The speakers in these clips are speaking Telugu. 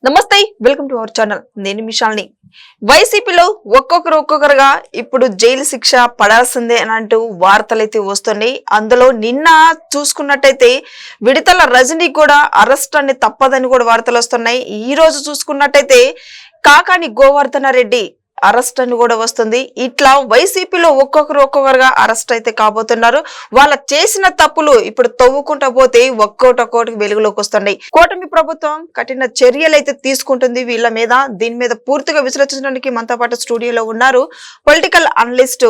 నమస్తే, వెల్కమ్ టు అవర్ ఛానల్. నేను మిషాల్ని. వైసీపీలో ఒక్కొక్కరుగా ఇప్పుడు జైలు శిక్ష పడాల్సిందే అని అంటూ వార్తలైతే వస్తున్నాయి. అందులో నిన్న చూసుకున్నట్టయితే విడతల రజనీ కూడా అరెస్ట్ అని తప్పదని కూడా వార్తలు వస్తున్నాయి. ఈ రోజు చూసుకున్నట్టయితే కాకాని గోవర్ధన రెడ్డి అరెస్ట్ అని కూడా వస్తుంది. ఇట్లా వైసీపీలో ఒక్కొక్కరుగా అరెస్ట్ అయితే కాబోతున్నారు. వాళ్ళ చేసిన తప్పులు ఇప్పుడు తవ్వుకుంటా పోతే ఒక్కోటికి వెలుగులోకి వస్తున్నాయి. కూటమి ప్రభుత్వం కఠిన చర్యలు అయితే తీసుకుంటుంది వీళ్ళ మీద. దీని మీద పూర్తిగా విశ్లేషించడానికి మనతో పాటు స్టూడియోలో ఉన్నారు పొలిటికల్ అనలిస్ట్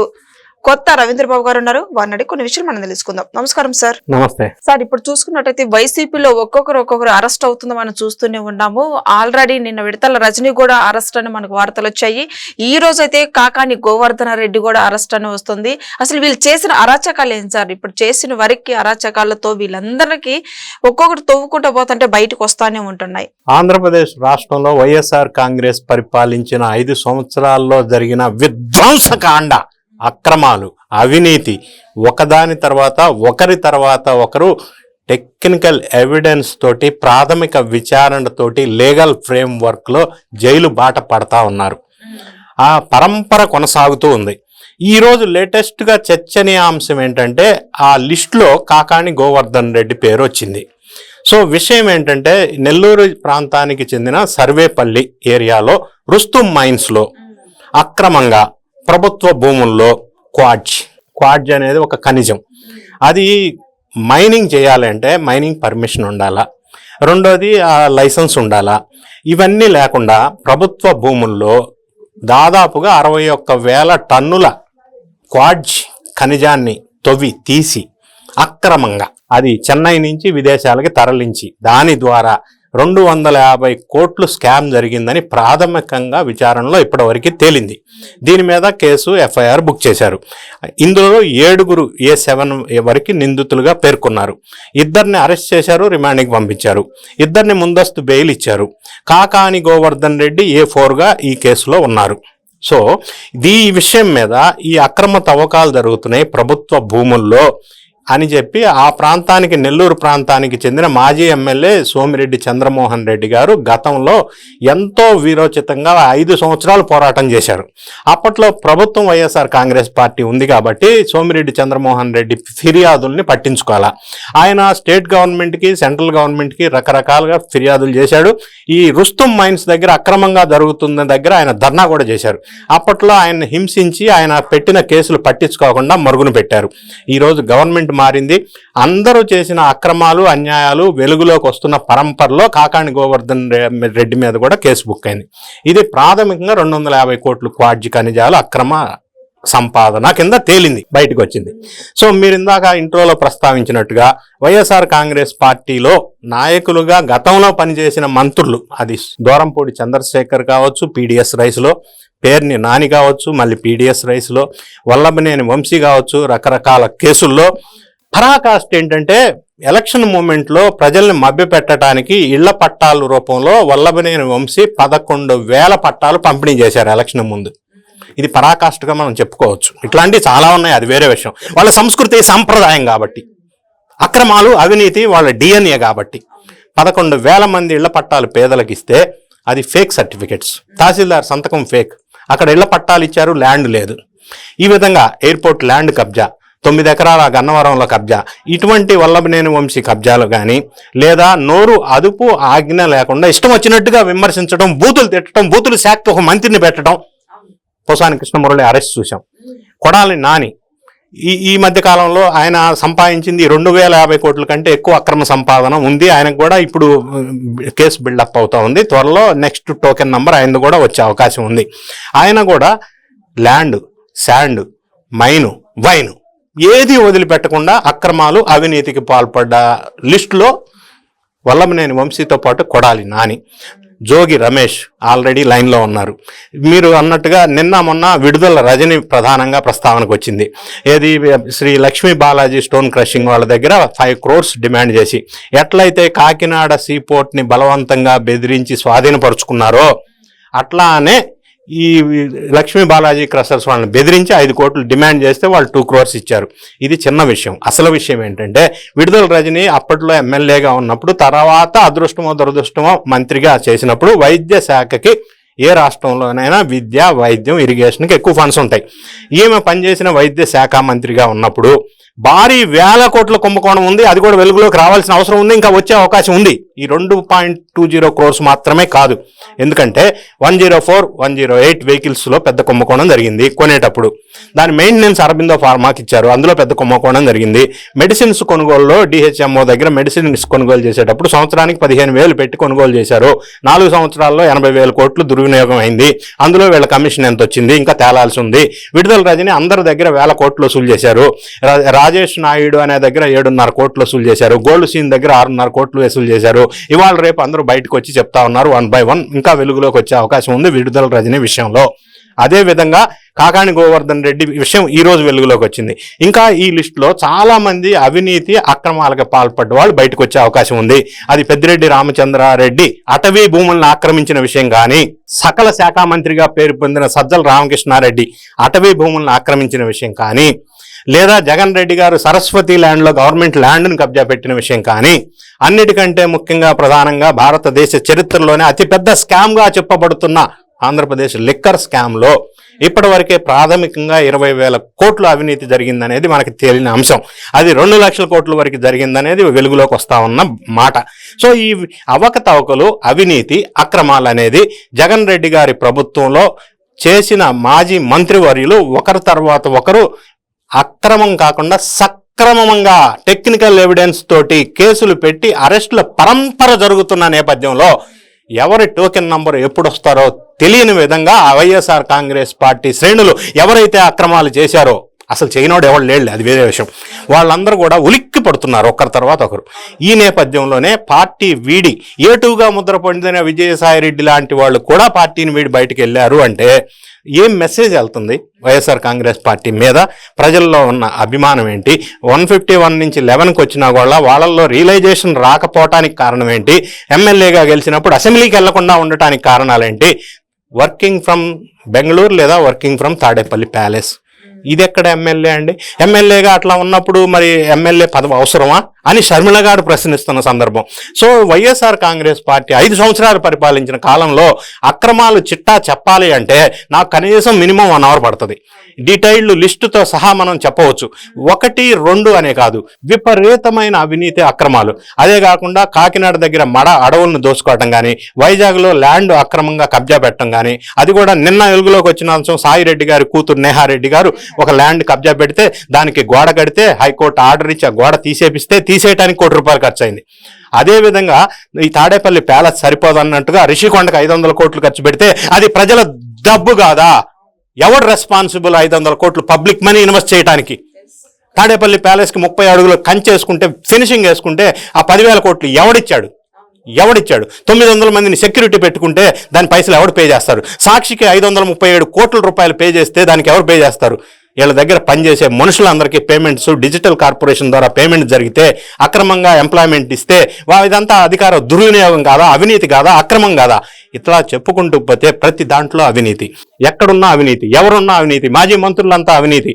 కొత్త రవీంద్రబాబు గారు ఉన్నారు. వారిని కొన్ని విషయాలు మనం తెలుసుకుందాం. నమస్కారం సార్. నమస్తే సార్. ఇప్పుడు చూసుకున్నట్టయితే వైసీపీలో ఒక్కొక్కరు అరెస్ట్ అవుతుందో మనం చూస్తూనే ఉన్నాము. ఆల్రెడీ నిన్న విడతల రజనీ కూడా అరెస్ట్ అని మనకు వార్తలు వచ్చాయి. ఈ రోజు అయితే కాకాని గోవర్ధన రెడ్డి కూడా అరెస్ట్ అని వస్తుంది. అసలు వీళ్ళు చేసిన అరాచకాలు ఏం సార్? ఇప్పుడు చేసిన వరకు అరాచకాలతో వీళ్ళందరికీ ఒక్కొక్కటి తవ్వుకుంటూ పోతుంటే బయటకు వస్తానే ఉంటున్నాయి. ఆంధ్రప్రదేశ్ రాష్ట్రంలో వైఎస్ఆర్ కాంగ్రెస్ పరిపాలించిన 5 సంవత్సరాల్లో జరిగిన విధ్వంసకాండ, అక్రమాలు, అవినీతి ఒకరి తర్వాత ఒకరు టెక్నికల్ ఎవిడెన్స్ తోటి, ప్రాథమిక విచారణతోటి, లీగల్ ఫ్రేమ్ వర్క్ లో జైలు బాట పడతా ఉన్నారు. ఆ పరంపర కొనసాగుతూ ఉంది. ఈ రోజు లేటెస్ట్ గా చర్చనీయాంశం ఏంటంటే ఆ లిస్ట్ లో కాకాని గోవర్ధన్ రెడ్డి పేరు వచ్చింది. సో విషయం ఏంటంటే నెల్లూరు ప్రాంతానికి చెందిన సర్వేపల్లి ఏరియాలో రుస్తుం మైన్స్ లో అక్రమంగా ప్రభుత్వ భూముల్లో క్వాడ్జ్ అనేది ఒక ఖనిజం. అది మైనింగ్ చేయాలంటే మైనింగ్ పర్మిషన్ ఉండాలా, రెండోది ఆ లైసెన్స్ ఉండాలా. ఇవన్నీ లేకుండా ప్రభుత్వ భూముల్లో దాదాపుగా 61,000 టన్నుల క్వాడ్జ్ ఖనిజాన్ని తవ్వి తీసి అక్రమంగా అది చెన్నై నుంచి విదేశాలకి తరలించి దాని ద్వారా 250 కోట్లు స్కామ్ జరిగిందని ప్రాథమికంగా విచారణలో ఇప్పటివరకు తేలింది. దీని మీద కేసు ఎఫ్ఐఆర్ బుక్ చేశారు. ఇందులో 7 A7 వరకు నిందితులుగా పేర్కొన్నారు. 2 అరెస్ట్ చేశారు, రిమాండ్కి పంపించారు. 2 ముందస్తు బెయిల్ ఇచ్చారు. కాకాని గోవర్ధన్ రెడ్డి A4గా ఈ కేసులో ఉన్నారు. సో ఈ విషయం మీద ఈ అక్రమ తవ్వకాలు జరుగుతున్నాయి ప్రభుత్వ భూముల్లో అని చెప్పి ఆ ప్రాంతానికి, నెల్లూరు ప్రాంతానికి చెందిన మాజీ ఎమ్మెల్యే సోమిరెడ్డి చంద్రమోహన్ రెడ్డి గారు గతంలో ఎంతో వీరోచితంగా 5 సంవత్సరాలు పోరాటం చేశారు. అప్పట్లో ప్రభుత్వం వైఎస్ఆర్ కాంగ్రెస్ పార్టీ ఉంది కాబట్టి సోమిరెడ్డి చంద్రమోహన్ రెడ్డి ఫిర్యాదుల్ని పట్టించుకోవాలా. ఆయన స్టేట్ గవర్నమెంట్కి, సెంట్రల్ గవర్నమెంట్కి రకరకాలుగా ఫిర్యాదులు చేశాడు. ఈ రుస్తుం మైన్స్ దగ్గర అక్రమంగా జరుగుతున్న దగ్గర ఆయన ధర్నా కూడా చేశారు. అప్పట్లో ఆయన హింసించి ఆయన పెట్టిన కేసులు పట్టించుకోకుండా మరుగున పెట్టారు. ఈరోజు గవర్నమెంట్ మారింది. అందరూ చేసిన అక్రమాలు, అన్యాయాలు వెలుగులోకి వస్తున్న పరంపరలో కాకాని గోవర్ధన్ రెడ్డి మీద కూడా కేసు బుక్ అయింది. ఇది ప్రాథమికంగా 250 కోట్లు క్వాడ్జ్ ఖనిజాలు అక్రమ సంపాదన కింద తేలింది, బయటకు వచ్చింది. సో మీరు ఇందాక ఇంట్రోలో ప్రస్తావించినట్టుగా వైఎస్ఆర్ కాంగ్రెస్ పార్టీలో నాయకులుగా గతంలో పనిచేసిన మంత్రులు, అది దూరంపూడి చంద్రశేఖర్ కావచ్చు పీడిఎస్ రైస్లో, పేర్ని నాని కావచ్చు మళ్ళీ పీడిఎస్ రైస్లో, వల్లభనేని వంశీ కావచ్చు రకరకాల కేసుల్లో. పరాకాష్ట ఏంటంటే ఎలక్షన్ మూమెంట్లో ప్రజల్ని మభ్యపెట్టడానికి ఇళ్ల పట్టాల రూపంలో వల్లభనేని వంశీ 11,000 పట్టాలు పంపిణీ చేశారు ఎలక్షన్ ముందు. ఇది పరాకాష్ఠగా మనం చెప్పుకోవచ్చు. ఇట్లాంటివి చాలా ఉన్నాయి, అది వేరే విషయం. వాళ్ళ సంస్కృతి, సంప్రదాయం కాబట్టి, అక్రమాలు, అవినీతి వాళ్ళ డిఎన్ఏ కాబట్టి 11,000 మంది ఇళ్ల పట్టాలు పేదలకు ఇస్తే అది ఫేక్ సర్టిఫికెట్స్, తహసీల్దార్ సంతకం ఫేక్, అక్కడ ఇళ్ల పట్టాలు ఇచ్చారు, ల్యాండ్ లేదు. ఈ విధంగా ఎయిర్పోర్ట్ ల్యాండ్ కబ్జా, 9 ఎకరాల గన్నవరంలో కబ్జా, ఇటువంటి వల్లభనేని వంశీ కబ్జాలు కానీ, లేదా నోరు అదుపు ఆజ్ఞ లేకుండా ఇష్టం వచ్చినట్టుగా విమర్శించడం, బూతులు తిట్టడం, బూతులు శాఖకు ఒక మంత్రిని పెట్టడం. పోసాని కృష్ణమురళి అరెస్ట్ చూసాం. కొడాలి నాని ఈ మధ్య కాలంలో ఆయన సంపాదించింది 2,050 కోట్ల కంటే ఎక్కువ అక్రమ సంపాదన ఉంది. ఆయనకు కూడా ఇప్పుడు కేసు బిల్డప్ అవుతా ఉంది. త్వరలో నెక్స్ట్ టోకెన్ నంబర్ ఆయన కూడా వచ్చే అవకాశం ఉంది. ఆయన కూడా ల్యాండ్, శాండ్, మైను, వైను ఏది వదిలిపెట్టకుండా అక్రమాలు, అవినీతికి పాల్పడ్డ లిస్టులో వల్లభనేని వంశీతో పాటు కొడాలి నాని, జోగి రమేష్ ఆల్రెడీ లైన్లో ఉన్నారు. మీరు అన్నట్టుగా నిన్న మొన్న విడుదల రజని ప్రధానంగా ప్రస్తావనకు వచ్చింది. ఏది శ్రీ లక్ష్మీ బాలాజీ స్టోన్ క్రషింగ్ వాళ్ళ దగ్గర 5 crores డిమాండ్ చేసి, ఎట్లయితే కాకినాడ సీపోర్ట్ని బలవంతంగా బెదిరించి స్వాధీనపరుచుకున్నారో అట్లానే ఈ లక్ష్మీ బాలాజీ క్రషర్స్ వాళ్ళని బెదిరించి 5 కోట్లు డిమాండ్ చేస్తే వాళ్ళు 2 crores ఇచ్చారు. ఇది చిన్న విషయం. అసలు విషయం ఏంటంటే విడుదల రజని అప్పట్లో ఎమ్మెల్యేగా ఉన్నప్పుడు, తర్వాత అదృష్టమో దురదృష్టమో మంత్రిగా చేసినప్పుడు వైద్య శాఖకి ఏ రాష్ట్రంలోనైనా విద్య, వైద్యం, ఇరిగేషన్కి ఎక్కువ ఫండ్స్ ఉంటాయి. ఈమె పనిచేసిన వైద్య శాఖ మంత్రిగా ఉన్నప్పుడు భారీ 1000 కోట్ల కుంభకోణం ఉంది. అది కూడా వెలుగులోకి రావాల్సిన అవసరం ఉంది, ఇంకా వచ్చే అవకాశం ఉంది. ఈ 2.20 crores మాత్రమే కాదు. ఎందుకంటే 104, 108 వెహికల్స్లో పెద్ద కుంభకోణం జరిగింది కొనేటప్పుడు. దాని మెయింటెనెన్స్ అరబిందో ఫార్మాకి ఇచ్చారు, అందులో పెద్ద కుంభకోణం జరిగింది. మెడిసిన్స్ కొనుగోలులో డిహెచ్ఎంఓ దగ్గర మెడిసిన్స్ కొనుగోలు చేసేటప్పుడు సంవత్సరానికి 15,000 పెట్టి కొనుగోలు చేశారు. 4 సంవత్సరాల్లో 80,000 కోట్లు దుర్వినియోగం అయింది. అందులో వీళ్ళ కమిషన్ ఎంత వచ్చింది ఇంకా తేలాల్సి ఉంది. విడుదల రజని అందరి దగ్గర 1000 కోట్లు వసూలు చేశారు. రాజేష్ నాయుడు అనే దగ్గర 7.5 కోట్లు వసూలు చేశారు. గోల్డ్ సీన్ దగ్గర 6.5 కోట్లు వసూలు చేశారు. ఇవాళ రేపు అందరూ బయటకు వచ్చి చెప్తా ఉన్నారు 1 by 1 ఇంకా వెలుగులోకి వచ్చే అవకాశం ఉంది విడుదల రజని విషయంలో. అదే విధంగా కాకాని గోవర్ధన్ రెడ్డి విషయం ఈ రోజు వెలుగులోకి వచ్చింది. ఇంకా ఈ లిస్టులో చాలా మంది అవినీతి అక్రమాలకు పాల్పడ్డ వాళ్ళు బయటకు వచ్చే అవకాశం ఉంది. అది పెద్దిరెడ్డి రామచంద్రారెడ్డి అటవీ భూములను ఆక్రమించిన విషయం కానీ, సకల శాఖ మంత్రిగా పేరు పొందిన సజ్జల రామకృష్ణారెడ్డి అటవీ భూములను ఆక్రమించిన విషయం కానీ, లేదా జగన్ రెడ్డి గారు సరస్వతి ల్యాండ్లో గవర్నమెంట్ ల్యాండ్ను కబ్జా పెట్టిన విషయం కానీ, అన్నిటికంటే ముఖ్యంగా ప్రధానంగా భారతదేశ చరిత్రలోనే అతిపెద్ద స్కామ్గా చెప్పబడుతున్న ఆంధ్రప్రదేశ్ లిక్కర్ స్కామ్లో ఇప్పటివరకే ప్రాథమికంగా 20,000 కోట్ల అవినీతి జరిగిందనేది మనకి తేలిన అంశం. అది 2 లక్షల కోట్ల వరకు జరిగిందనేది వెలుగులోకి వస్తా ఉన్న మాట. సో ఈ అవకతవకలు, అవినీతి, అక్రమాలు అనేది జగన్ రెడ్డి గారి ప్రభుత్వంలో చేసిన మాజీ మంత్రివర్యులు ఒకరి తర్వాత ఒకరు అక్రమం కాకుండా సక్రమంగా టెక్నికల్ ఎవిడెన్స్ తోటి కేసులు పెట్టి అరెస్టుల పరంపర జరుగుతున్న నేపథ్యంలో ఎవరి టోకెన్ నంబర్ ఎప్పుడు వస్తారో తెలియని విధంగా వైఎస్ఆర్ కాంగ్రెస్ పార్టీ శ్రేణులు ఎవరైతే అక్రమాలు చేశారో, అసలు చేయనోడు ఎవరు లేడు, అది వేరే విషయం, వాళ్ళందరూ కూడా ఉలిక్కి పడుతున్నారు ఒకరి తర్వాత ఒకరు. ఈ నేపథ్యంలోనే పార్టీ వీడి ఏటుగా ముద్ర పొందిన విజయసాయిరెడ్డి లాంటి వాళ్ళు కూడా పార్టీని వీడి బయటికి వెళ్ళారు అంటే ఏం మెసేజ్ వెళ్తుంది వైఎస్ఆర్ కాంగ్రెస్ పార్టీ మీద? ప్రజల్లో ఉన్న అభిమానం ఏంటి? 151 నుంచి 11కి వచ్చినా కూడా వాళ్ళల్లో రియలైజేషన్ రాకపోవటానికి కారణం ఏంటి? ఎమ్మెల్యేగా గెలిచినప్పుడు అసెంబ్లీకి వెళ్లకుండా ఉండటానికి కారణాలేంటి? వర్కింగ్ ఫ్రమ్ బెంగళూరు లేదా వర్కింగ్ ఫ్రమ్ తాడేపల్లి ప్యాలెస్. ఇది ఎక్కడ ఎమ్మెల్యే అండి? ఎమ్మెల్యేగా అట్లా ఉన్నప్పుడు మరి ఎమ్మెల్యే పదవి అవసరమా అని షర్మిల గారు ప్రశ్నిస్తున్న సందర్భం. సో వైఎస్ఆర్ కాంగ్రెస్ పార్టీ 5 సంవత్సరాలు పరిపాలించిన కాలంలో అక్రమాలు చిట్టా చెప్పాలి అంటే నాకు కనీసం మినిమం 1 hour పడుతుంది. డీటెయిల్డ్ లిస్టుతో సహా మనం చెప్పవచ్చు. 1, 2 అనే కాదు, విపరీతమైన అవినీతి అక్రమాలు. అదే కాకుండా కాకినాడ దగ్గర అడవులను దోసుకోవటం కానీ, వైజాగ్లో ల్యాండ్ అక్రమంగా కబ్జా పెట్టడం కానీ, అది కూడా నిన్న వెలుగులోకి వచ్చిన అంశం. సాయిరెడ్డి గారి కూతురు నేహారెడ్డి గారు ఒక ల్యాండ్ కబ్జా పెడితే దానికి గోడ కడితే హైకోర్టు ఆర్డర్ ఇచ్చి ఆ గోడ తీసేయటానికి ₹1 కోటి ఖర్చు అయింది. అదేవిధంగా ఈ తాడేపల్లి ప్యాలెస్ సరిపోదన్నట్టుగా రిషికొండకు 500 కోట్లు ఖర్చు పెడితే అది ప్రజల డబ్బు కాదా? ఎవరు రెస్పాన్సిబుల్ 500 కోట్లు పబ్లిక్ మనీ ఇన్వెస్ట్ చేయడానికి? తాడేపల్లి ప్యాలెస్కి 30 అడుగులు కంచేసుకుంటే, ఫినిషింగ్ వేసుకుంటే ఆ 10,000 కోట్లు ఎవడిచ్చాడు? 900 మందిని సెక్యూరిటీ పెట్టుకుంటే దాని పైసలు ఎవరు పే చేస్తారు? సాక్షికి 537 కోట్ల రూపాయలు పే చేస్తే దానికి ఎవరు పే చేస్తారు? వీళ్ళ దగ్గర పనిచేసే మనుషులందరికీ పేమెంట్స్ డిజిటల్ కార్పొరేషన్ ద్వారా పేమెంట్ జరిగితే, అక్రమంగా ఎంప్లాయ్మెంట్ ఇస్తే ఇదంతా అధికార దుర్వినియోగం కాదా? అవినీతి కాదా? అక్రమం కాదా? ఇట్లా చెప్పుకుంటూ పోతే ప్రతి దాంట్లో అవినీతి. ఎక్కడున్నా అవినీతి, ఎవరున్నా అవినీతి, మాజీ మంత్రులంతా అవినీతి.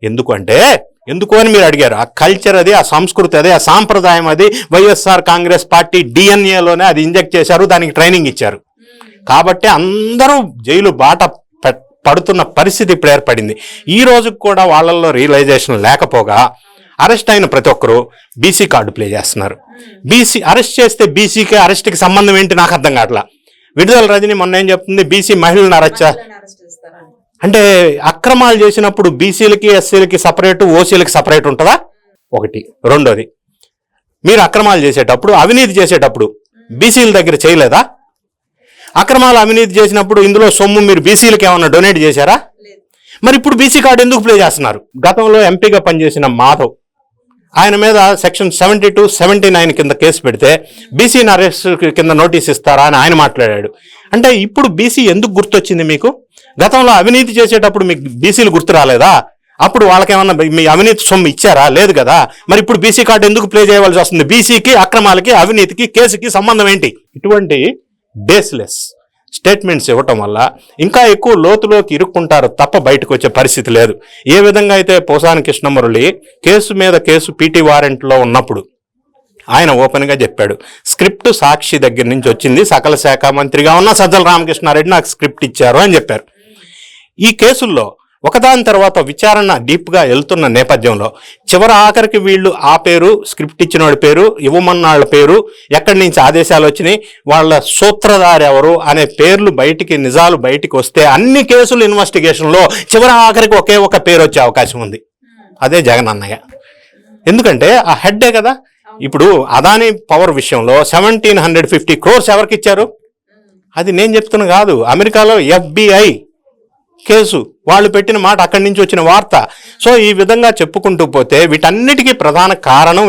ఎందుకు అని మీరు అడిగారు. ఆ కల్చర్ అది, ఆ సంస్కృతి అది, ఆ సాంప్రదాయం అది వైఎస్ఆర్ కాంగ్రెస్ పార్టీ డిఎన్ఏలోనే అది ఇంజెక్ట్ చేశారు, దానికి ట్రైనింగ్ ఇచ్చారు. కాబట్టి అందరూ జైలు బాట పడుతున్న పరిస్థితి ఇప్పుడు ఏర్పడింది. ఈ రోజుకు కూడా వాళ్ళల్లో రియలైజేషన్ లేకపోగా అరెస్ట్ అయిన ప్రతి ఒక్కరు బీసీ కార్డు ప్లే చేస్తున్నారు. బీసీ అరెస్ట్ చేస్తే బీసీకి అరెస్ట్కి సంబంధం ఏంటి నాకు అర్థం కావట్లా. విడుదల రజని మొన్న ఏం చెప్తుంది? బీసీ మహిళలను అరెస్ట్ అంటే అక్రమాలు చేసినప్పుడు బీసీలకి, ఎస్సీలకి సపరేట్, ఓసీలకి సపరేట్ ఉంటుందా? ఒకటి. రెండోది, మీరు అక్రమాలు చేసేటప్పుడు, అవినీతి చేసేటప్పుడు బీసీల దగ్గర చేయలేదా? అక్రమాలు అవినీతి చేసినప్పుడు ఇందులో సొమ్ము మీరు బీసీలకి ఏమన్నా డొనేట్ చేశారా? మరి ఇప్పుడు బీసీ కార్డు ఎందుకు ప్లే చేస్తున్నారు? గతంలో ఎంపీగా పనిచేసిన మాధవ్, ఆయన మీద సెక్షన్ 72, 79 కింద కేసు పెడితే బీసీని అరెస్ట్ కింద నోటీస్ ఇస్తారా అని ఆయన మాట్లాడాడు. అంటే ఇప్పుడు బీసీ ఎందుకు గుర్తొచ్చింది మీకు? గతంలో అవినీతి చేసేటప్పుడు మీకు బీసీలు గుర్తు రాలేదా? అప్పుడు వాళ్ళకేమన్నా మీ అవినీతి సొమ్ము ఇచ్చారా? లేదు కదా. మరి ఇప్పుడు బీసీ కార్డు ఎందుకు ప్లే చేయవలసి వస్తుంది? బీసీకి, అక్రమాలకి, అవినీతికి, కేసుకి సంబంధం ఏంటి? ఇటువంటి బేస్లెస్ స్టేట్మెంట్స్ ఇవ్వటం వల్ల ఇంకా ఎక్కువ లోతులోకి ఇరుక్కుంటారు తప్ప బయటకు వచ్చే పరిస్థితి లేదు. ఏ విధంగా అయితే పోసాని కృష్ణమురళి కేసు మీద కేసు పీటీ వారెంట్లో ఉన్నప్పుడు ఆయన ఓపెన్గా చెప్పాడు, స్క్రిప్ట్ సాక్షి దగ్గర నుంచి వచ్చింది, సకల శాఖ మంత్రిగా ఉన్న సజ్జల రామకృష్ణారెడ్డి నాకు స్క్రిప్ట్ ఇచ్చారు అని చెప్పారు. ఈ కేసుల్లో ఒకదాని తర్వాత విచారణ డీప్గా వెళ్తున్న నేపథ్యంలో చివరి ఆఖరికి వీళ్ళు ఆ పేరు, స్క్రిప్ట్ ఇచ్చిన వాడి పేరు, ఇవ్వమన్నాళ్ళ పేరు, ఎక్కడి నుంచి ఆదేశాలు వచ్చినాయి, వాళ్ళ సూత్రధారి ఎవరు అనే పేర్లు బయటికి, నిజాలు బయటికి వస్తే అన్ని కేసులు ఇన్వెస్టిగేషన్లో చివరి ఆఖరికి ఒకే ఒక పేరు వచ్చే అవకాశం ఉంది, అదే జగన్ అన్నయ్య. ఎందుకంటే ఆ హెడ్డే కదా. ఇప్పుడు అదానీ పవర్ విషయంలో 1750 crores ఎవరికి ఇచ్చారు? అది నేను చెప్తున్నా కాదు, అమెరికాలో FBI కేసు, వాళ్ళు పెట్టిన మాట, అక్కడి నుంచి వచ్చిన వార్త. సో ఈ విధంగా చెప్పుకుంటూ పోతే వీటన్నిటికీ ప్రధాన కారణం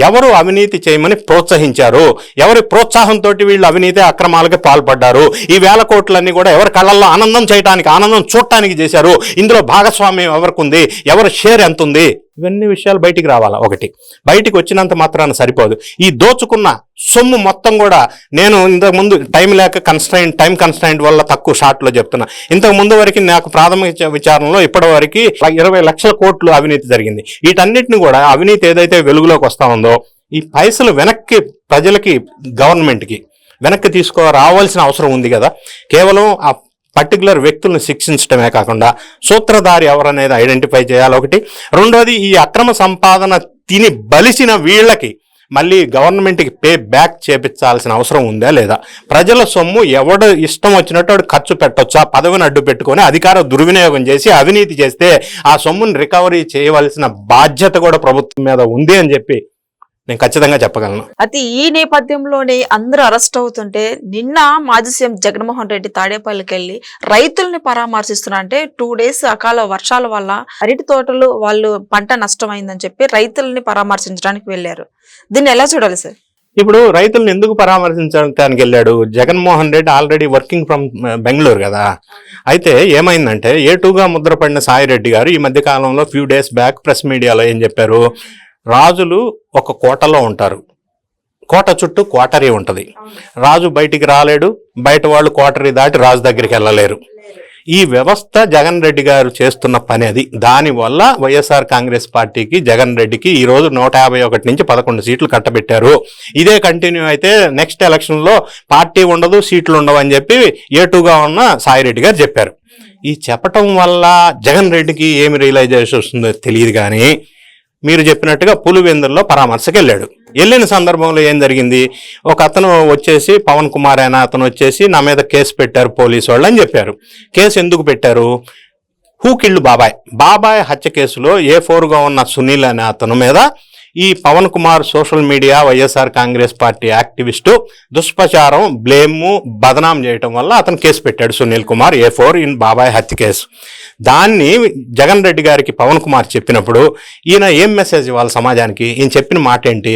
ఎవరు అవినీతి చేయమని ప్రోత్సహించారు, ఎవరి ప్రోత్సాహంతో వీళ్ళు అవినీతి అక్రమాలకి పాల్పడ్డారు, ఈ 1000 కోట్లన్నీ కూడా ఎవరి కళ్ళల్లో ఆనందం చేయడానికి, ఆనందం చూడటానికి చేశారు, ఇందులో భాగస్వామ్యం ఎవరికి ఉంది, ఎవరి షేర్ ఎంత ఉంది, ఇవన్నీ విషయాలు బయటికి రావాలా. ఒకటి బయటికి వచ్చినంత మాత్రాన సరిపోదు. ఈ దోచుకున్న సొమ్ము మొత్తం కూడా, నేను ఇంతకుముందు టైం లేక టైం కన్స్ట్రైంట్ వల్ల తక్కువ షార్ట్లో చెప్తున్నా, ఇంతకు ముందు వరకు నాకు ప్రాథమిక విచారణలో ఇప్పటి వరకు 20 లక్షల కోట్లు అవినీతి జరిగింది. వీటన్నిటిని కూడా అవినీతి ఏదైతే వెలుగులోకి వస్తా ఉందో, ఈ పైసలు వెనక్కి ప్రజలకి, గవర్నమెంట్కి వెనక్కి రావాల్సిన అవసరం ఉంది కదా. కేవలం ఆ పర్టికులర్ వ్యక్తులను శిక్షించడమే కాకుండా సూత్రధారి ఎవరనేది ఐడెంటిఫై చేయాలి ఒకటి. రెండోది, ఈ అక్రమ సంపాదన తిని బలిసిన వీళ్ళకి మళ్ళీ గవర్నమెంట్కి పే బ్యాక్ చేపించాల్సిన అవసరం ఉందా లేదా. ప్రజల సొమ్ము ఎవడు ఇష్టం వచ్చినట్టు వాడు ఖర్చు పెట్టొచ్చా, పదవిని అడ్డు పెట్టుకొని అధికార దుర్వినియోగం చేసి అవినీతి చేస్తే ఆ సొమ్ముని రికవరీ చేయవలసిన బాధ్యత కూడా ప్రభుత్వం మీద ఉంది అని చెప్పి నేను ఖచ్చితంగా చెప్పగలను. అయితే ఈ నేపథ్యంలోనే అందరూ అరెస్ట్ అవుతుంటే, నిన్న మాజీ సీఎం జగన్మోహన్ రెడ్డి తాడేపల్లికి వెళ్ళి రైతుల్ని పరామర్శిస్తున్నా, అంటే 2 days అకాల వర్షాల వల్ల అరటి తోటలు వాళ్ళు పంట నష్టమైందని చెప్పి రైతుల్ని పరామర్శించడానికి వెళ్ళారు. దీన్ని ఎలా చూడాలి సార్? ఇప్పుడు రైతులను ఎందుకు పరామర్శించడానికి వెళ్ళాడు? Jaganmohan Reddy already working from Bengaluru కదా. అయితే ఏమైందంటే, A2గా ముద్రపడిన సాయిరెడ్డి గారు ఈ మధ్య కాలంలో ఫ్యూ డేస్ బ్యాక్ ప్రెస్ మీడియాలో ఏం చెప్పారు, రాజులు ఒక కోటలో ఉంటారు, కోట చుట్టూ కోటరీ ఉంటుంది, రాజు బయటికి రాలేడు, బయట వాళ్ళు కోటరీ దాటి రాజు దగ్గరికి వెళ్ళలేరు. ఈ వ్యవస్థ జగన్ రెడ్డి గారు చేస్తున్న పని అది. దానివల్ల వైఎస్ఆర్ కాంగ్రెస్ పార్టీకి, జగన్ రెడ్డికి ఈరోజు 151 నుంచి 11 సీట్లు కట్టబెట్టారు. ఇదే కంటిన్యూ అయితే నెక్స్ట్ ఎలక్షన్లో పార్టీ ఉండదు, సీట్లు ఉండవు అని చెప్పి A2గా ఉన్న సాయిరెడ్డి గారు చెప్పారు. ఈ చెప్పటం వల్ల జగన్ రెడ్డికి ఏమి రియలైజేషన్ వస్తుందో తెలియదు, కానీ మీరు చెప్పినట్టుగా పులివెందుల్లో పరామర్శకు వెళ్ళిన సందర్భంలో ఏం జరిగింది, ఒక అతను వచ్చేసి, పవన్ కుమార్ అయినా అతను వచ్చేసి, నా మీద కేసు పెట్టారు పోలీసు వాళ్ళు అని చెప్పారు. కేసు ఎందుకు పెట్టారు? హూ కిల్డ్ బాబాయ్ హత్య కేసులో A4గా ఉన్న సునీల్ అనే అతను మీద ఈ Pawan Kumar social media, YSR Congress party activist దుష్ప్రచారం, బ్లేము, బదనాం చేయటం వల్ల అతను కేసు పెట్టాడు, సునీల్ కుమార్, A4 ఇన్ బాబాయ్ హత్య కేసు. దాన్ని జగన్ రెడ్డి గారికి పవన్ కుమార్ చెప్పినప్పుడు ఈయన ఏం మెసేజ్ ఇవ్వాలి సమాజానికి? ఈయన చెప్పిన మాట ఏంటి,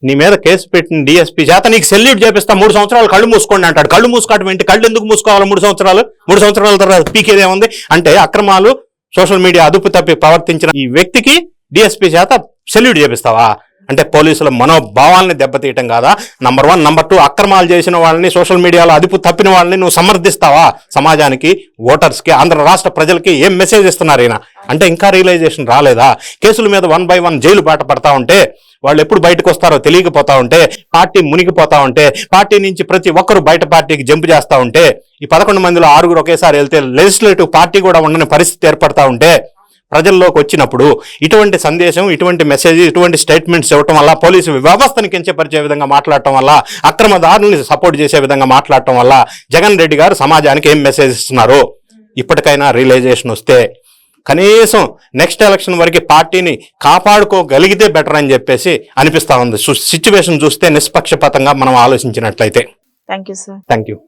నీ మీద కేసు పెట్టిన DSP చేత నీకు సెల్యూట్ చేపిస్తా, 3 సంవత్సరాలు కళ్ళు మూసుకోండి అంటాడు. కళ్ళు మూసుకోవడం ఏంటి? కళ్ళు ఎందుకు మూసుకోవాలి 3 సంవత్సరాలు? 3 సంవత్సరాల తర్వాత పీకేదేముంది? అంటే అక్రమాలు, సోషల్ మీడియా అదుపు తప్పి ప్రవర్తించిన ఈ వ్యక్తికి DSP చేత సెల్యూట్ చేపిస్తావా? అంటే పోలీసుల మనోభావాల్ని దెబ్బతీయటం కాదా? నంబర్ 1. నంబర్ 2, అక్రమాలు చేసిన వాళ్ళని, సోషల్ మీడియాలో అదుపు తప్పిన వాళ్ళని నువ్వు సమర్థిస్తావా? సమాజానికి, ఓటర్స్కి, ఆంధ్ర రాష్ట్ర ప్రజలకి ఏం మెసేజ్ ఇస్తున్నారు ఈయన? అంటే ఇంకా రియలైజేషన్ రాలేదా? కేసుల మీద 1 by 1 జైలు బాట పడతా ఉంటే, వాళ్ళు ఎప్పుడు బయటకు వస్తారో తెలియకపోతా ఉంటే, పార్టీ మునిగిపోతా ఉంటే, పార్టీ నుంచి ప్రతి ఒక్కరు బయట పార్టీకి జంప్ చేస్తా ఉంటే, ఈ 11 మందిలో 6 ఒకేసారి వెళ్తే లెజిస్లేటివ్ పార్టీ కూడా ఉండని పరిస్థితి ఏర్పడతా ఉంటే, ప్రజల్లోకి వచ్చినప్పుడు ఇటువంటి సందేశం, ఇటువంటి మెసేజ్, ఇటువంటి స్టేట్మెంట్స్ ఇవ్వటం వల్ల, పోలీసు వ్యవస్థని కించపరిచే విధంగా మాట్లాడటం వల్ల, అక్రమదారుల్ని సపోర్ట్ చేసే విధంగా మాట్లాడటం వల్ల జగన్ రెడ్డి గారు సమాజానికి ఏం మెసేజ్ ఇస్తున్నారు? ఇప్పటికైనా రియలైజేషన్ వస్తే కనీసం నెక్స్ట్ ఎలక్షన్ వరకు పార్టీని కాపాడుకోగలిగితే బెటర్ అని చెప్పేసి అనిపిస్తా ఉంది. సిచ్యువేషన్ చూస్తే నిష్పక్షపాతంగా మనం ఆలోచించినట్లయితే. Thank you sir. Thank you.